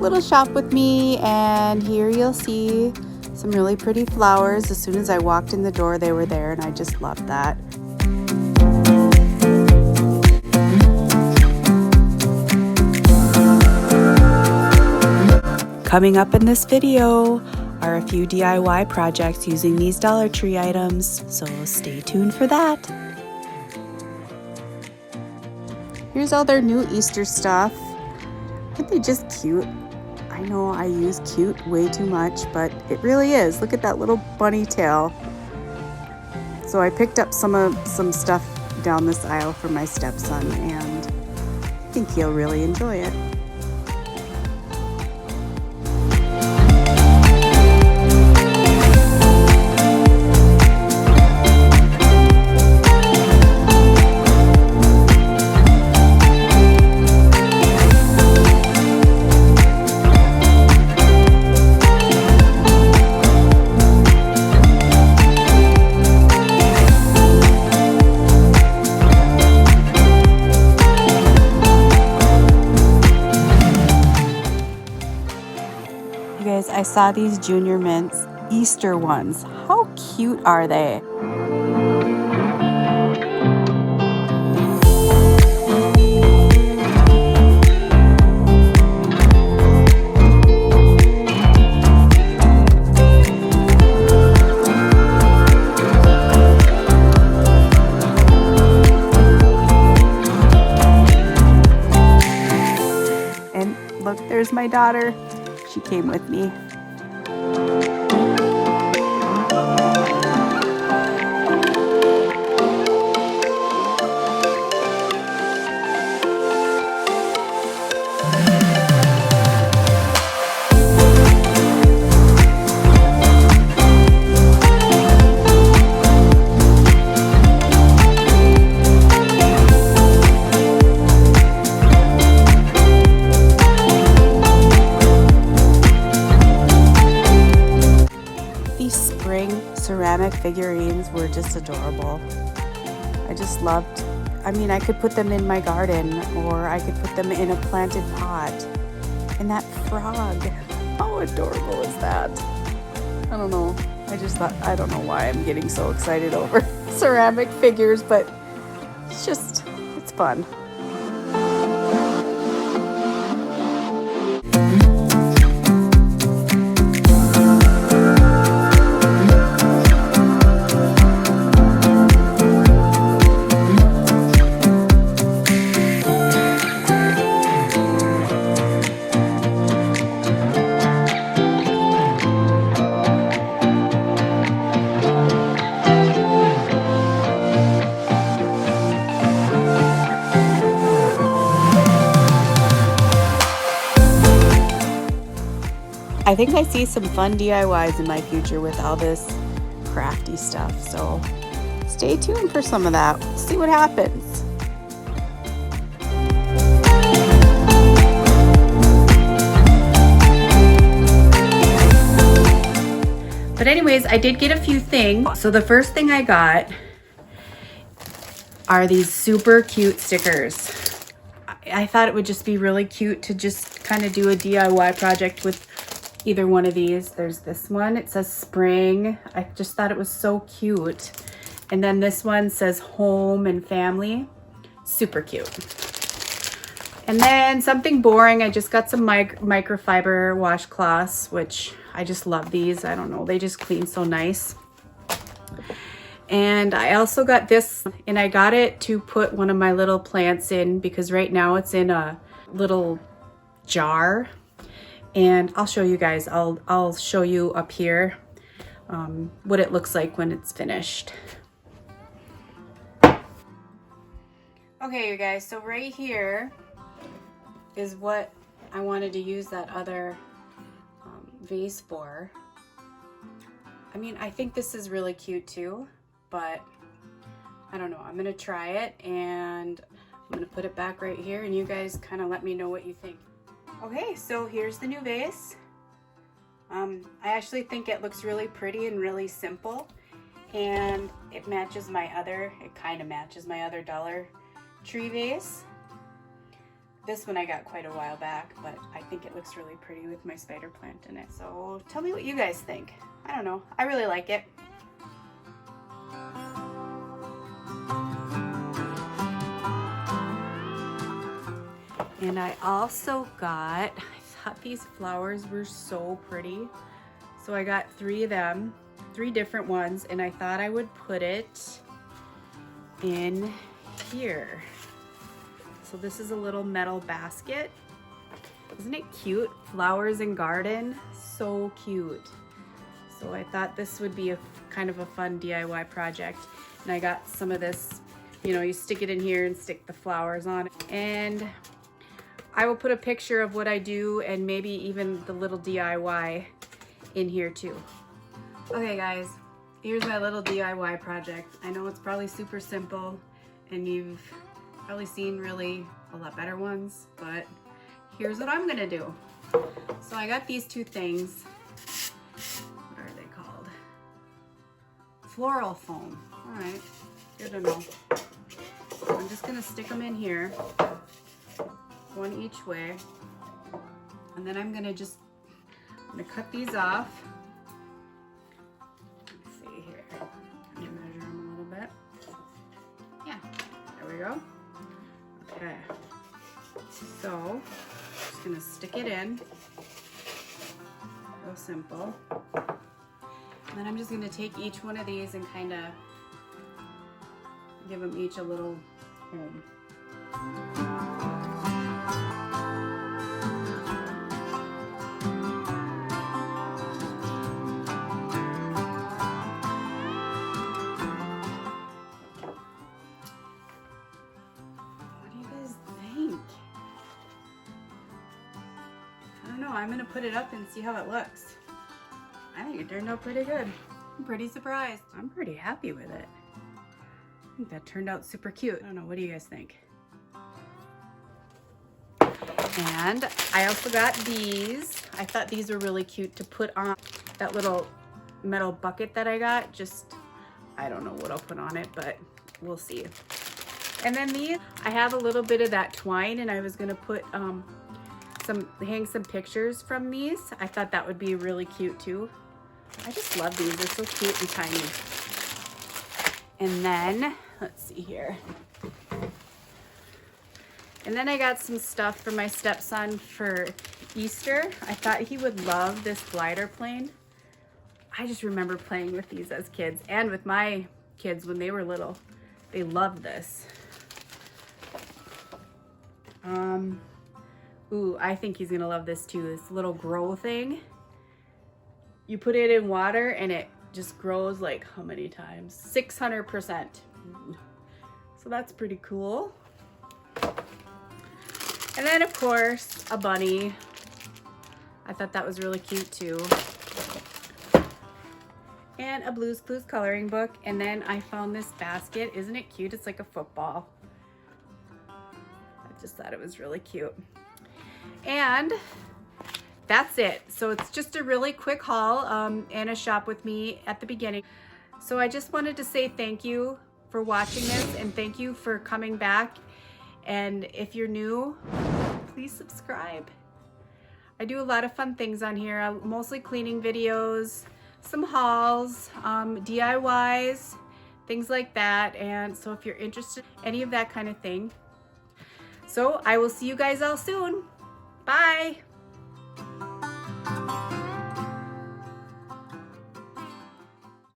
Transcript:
little shop with me, and here you'll see some really pretty flowers. As soon as I walked in the door, they were there, and I just loved that. Coming up in this video are a few DIY projects using these Dollar Tree items, so stay tuned for that. Here's all their new Easter stuff. Aren't they just cute? I know I use cute way too much, but it really is. Look at that little bunny tail. So I picked up some stuff down this aisle for my stepson, and I think he'll really enjoy it. I saw these Junior Mints Easter ones. How cute are they? And look, there's my daughter. She came with me. Ceramic figurines were just adorable. I just loved, I mean, I could put them in my garden, or I could put them in a planted pot. And that frog, how adorable is that? I don't know. I just thought, I don't know why I'm getting so excited over ceramic figures, but it's fun. I think I see some fun DIYs in my future with all this crafty stuff, so stay tuned for some of that. We'll see what happens. But anyways, I did get a few things. So the first thing I got are these super cute stickers. I thought it would just be really cute to just kind of do a DIY project with either one of these. There's this one, it says spring. I just thought it was so cute. And then this one says home and family. Super cute. And then something boring, I just got some microfiber washcloths, which I just love these. I don't know, they just clean so nice. And I also got this, and I got it to put one of my little plants in, because right now it's in a little jar. And I'll show you guys, I'll show you up here what it looks like when it's finished. Okay, you guys, so right here is what I wanted to use that other vase for. I mean, I think this is really cute too, but I don't know. I'm gonna try it, and I'm gonna put it back right here, and you guys kind of let me know what you think. Okay, so here's the new vase. I actually think it looks really pretty and really simple, and it matches my other, it kind of matches my other Dollar Tree vase. This one I got quite a while back, but I think it looks really pretty with my spider plant in it. So tell me what you guys think. I don't know. I really like it. And I also got, I thought these flowers were so pretty. So I got 3 of them, 3 different ones, and I thought I would put it in here. So this is a little metal basket. Isn't it cute? Flowers and garden, so cute. So I thought this would be a kind of a fun DIY project. And I got some of this, you know, you stick it in here and stick the flowers on it. And I will put a picture of what I do and maybe even the little DIY in here too. Okay guys, here's my little DIY project. I know it's probably super simple and you've probably seen really a lot better ones, but here's what I'm gonna do. So I got these 2 things. What are they called? Floral foam. All right, good to know. I'm just gonna stick them in here, one each way, and then I'm gonna cut these off. Let's see here. Let me measure them a little bit. Yeah, there we go. Okay, so just gonna stick it in. Real simple. And then I'm just gonna take each one of these and kind of give them each a little home. I'm gonna put it up and see how it looks. I think it turned out pretty good. I'm pretty surprised. I'm pretty happy with it. I think that turned out super cute. I don't know, what do you guys think? And I also got these. I thought these were really cute to put on that little metal bucket that I got. Just, I don't know what I'll put on it, but we'll see. And then these, I have a little bit of that twine and I was gonna put hang some pictures from these. I thought that would be really cute too. I just love these, they're so cute and tiny. And then, let's see here. And then I got some stuff for my stepson for Easter. I thought he would love this glider plane. I just remember playing with these as kids and with my kids when they were little. They loved this. Ooh, I think he's gonna love this too. This little grow thing. You put it in water and it just grows like how many times? 600%. So that's pretty cool. And then of course, a bunny. I thought that was really cute too. And a Blue's Clues coloring book. And then I found this basket. Isn't it cute? It's like a football. I just thought it was really cute. And that's it. So it's just a really quick haul and a shop with me at the beginning. So I just wanted to say thank you for watching this and thank you for coming back. And if you're new, please subscribe. I do a lot of fun things on here, mostly cleaning videos, some hauls, DIYs, things like that. And so if you're interested in any of that kind of thing. So I will see you guys all soon. Bye.